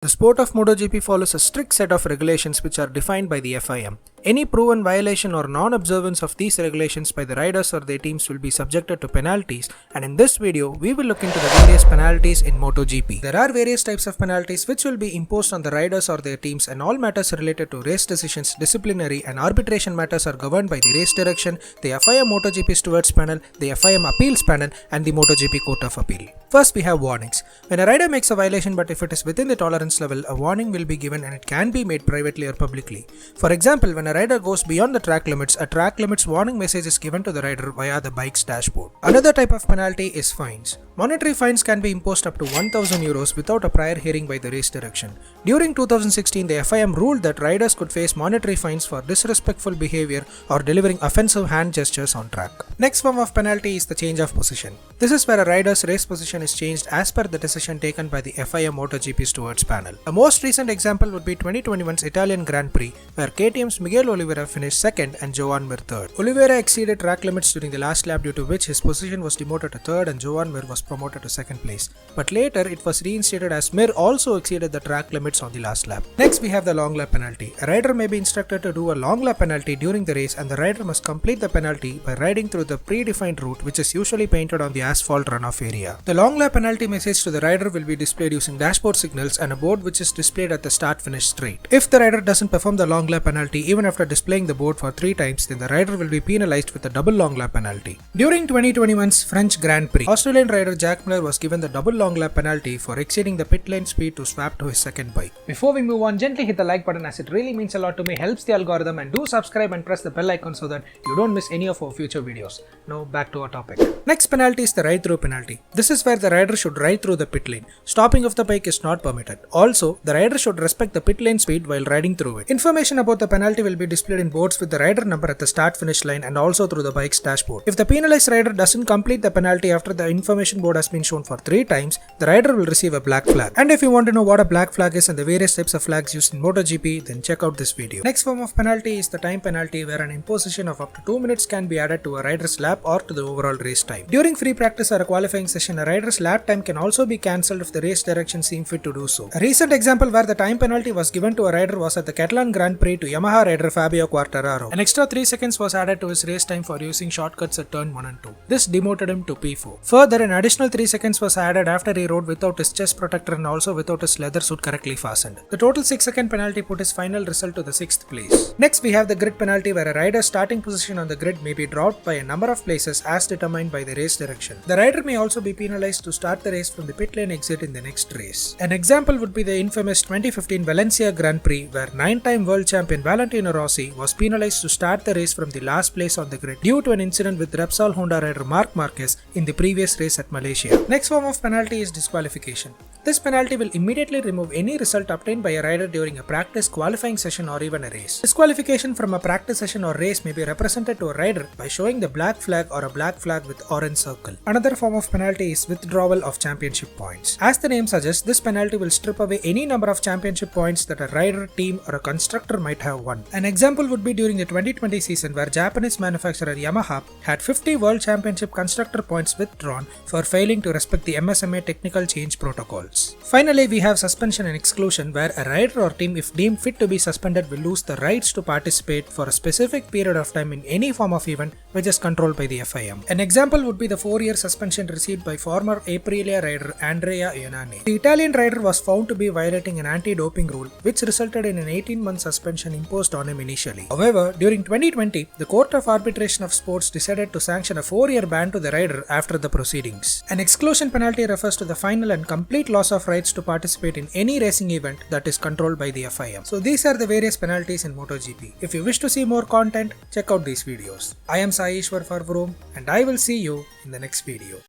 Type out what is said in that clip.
The sport of MotoGP follows a strict set of regulations which are defined by the FIM. Any proven violation or non-observance of these regulations by the riders or their teams will be subjected to penalties, and in this video we will look into the various penalties in MotoGP. There are various types of penalties which will be imposed on the riders or their teams, and all matters related to race decisions, disciplinary and arbitration matters are governed by the race direction, the FIM MotoGP Stewards Panel, the FIM Appeals Panel and the MotoGP Court of Appeal. First we have warnings. When a rider makes a violation but if it is within the tolerance level, a warning will be given and it can be made privately or publicly. For example, when a rider goes beyond the track limits, a track limits warning message is given to the rider via the bike's dashboard. Another type of penalty is fines. Monetary fines can be imposed up to 1000 euros without a prior hearing by the race direction. During 2016, the FIM ruled that riders could face monetary fines for disrespectful behavior or delivering offensive hand gestures on track. Next form of penalty is the change of position. This is where a rider's race position is changed as per the decision taken by the FIM MotoGP Stewards Panel. A most recent example would be 2021's Italian Grand Prix, where KTM's Miguel Oliveira finished second and Joan Mir third. Oliveira exceeded track limits during the last lap, due to which his position was demoted to third and Joan Mir was promoted to second place. But later it was reinstated as Mir also exceeded the track limits on the last lap. Next we have the long lap penalty. A rider may be instructed to do a long lap penalty during the race, and the rider must complete the penalty by riding through the predefined route, which is usually painted on the asphalt runoff area. The long lap penalty message to the rider will be displayed using dashboard signals and a board which is displayed at the start-finish straight. If the rider doesn't perform the long lap penalty even after displaying the board for 3 times, then the rider will be penalized with a double long lap penalty. During 2021's French Grand Prix, Australian rider Jack Miller was given the double long lap penalty for exceeding the pit lane speed to swap to his second bike. Before we move on, gently hit the like button as it really means a lot to me, helps the algorithm, and do subscribe and press the bell icon so that you don't miss any of our future videos. Now back to our topic. Next penalty is the ride-through penalty. This is where the rider should ride through the pit lane. Stopping of the bike is not permitted. Also, the rider should respect the pit lane speed while riding through it. Information about the penalty will be displayed in boards with the rider number at the start-finish line and also through the bike's dashboard. If the penalized rider doesn't complete the penalty after the information board has been shown for 3 times, the rider will receive a black flag. And if you want to know what a black flag is and the various types of flags used in MotoGP, then check out this video. Next form of penalty is the time penalty, where an imposition of up to 2 minutes can be added to a rider's lap or to the overall race time. During free practice or a qualifying session, a rider's lap time can also be cancelled if the race direction seems fit to do so. A recent example where the time penalty was given to a rider was at the Catalan Grand Prix to Yamaha rider Fabio Quartararo. An extra 3 seconds was added to his race time for using shortcuts at turn 1 and 2. This demoted him to P4. Further, an additional 3 seconds was added after he rode without his chest protector and also without his leather suit correctly fastened. The total 6-second penalty put his final result to the 6th place. Next we have the grid penalty, where a rider's starting position on the grid may be dropped by a number of places as determined by the race direction. The rider may also be penalized to start the race from the pit lane exit in the next race. An example would be the infamous 2015 Valencia Grand Prix, where 9-time world champion Valentino Rossi was penalized to start the race from the last place on the grid due to an incident with Repsol Honda rider Marc Marquez in the previous race at Malaysia. Next form of penalty is disqualification. This penalty will immediately remove any result obtained by a rider during a practice, qualifying session or even a race. Disqualification from a practice session or race may be represented to a rider by showing the black flag or a black flag with orange circle. Another form of penalty is withdrawal of championship points. As the name suggests, this penalty will strip away any number of championship points that a rider, team or a constructor might have won. An example would be during the 2020 season, where Japanese manufacturer Yamaha had 50 World Championship constructor points withdrawn for failing to respect the MSMA technical change protocols. Finally, we have suspension and exclusion, where a rider or team, if deemed fit to be suspended, will lose the rights to participate for a specific period of time in any form of event which is controlled by the FIM. An example would be the 4-year suspension received by former Aprilia rider Andrea Iannone. The Italian rider was found to be violating an anti-doping rule, which resulted in an 18-month suspension imposed on him initially. However, during 2020, the Court of Arbitration of Sports decided to sanction a 4-year ban to the rider after the proceedings. An exclusion penalty refers to the final and complete loss of rights to participate in any racing event that is controlled by the FIM. So these are the various penalties in MotoGP. If you wish to see more content, check out these videos. I am Sai Ishwar for VROOOM, and I will see you in the next video.